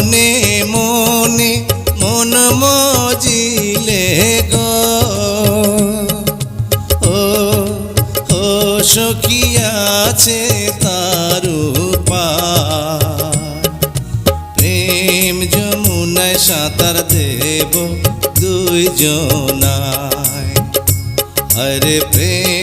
মনে মনে মন মজিলে গো ও ও সখী আছে তার উপায় প্রেম যমুনায় সাঁতার দেব দুইজনায় হরে প্রেম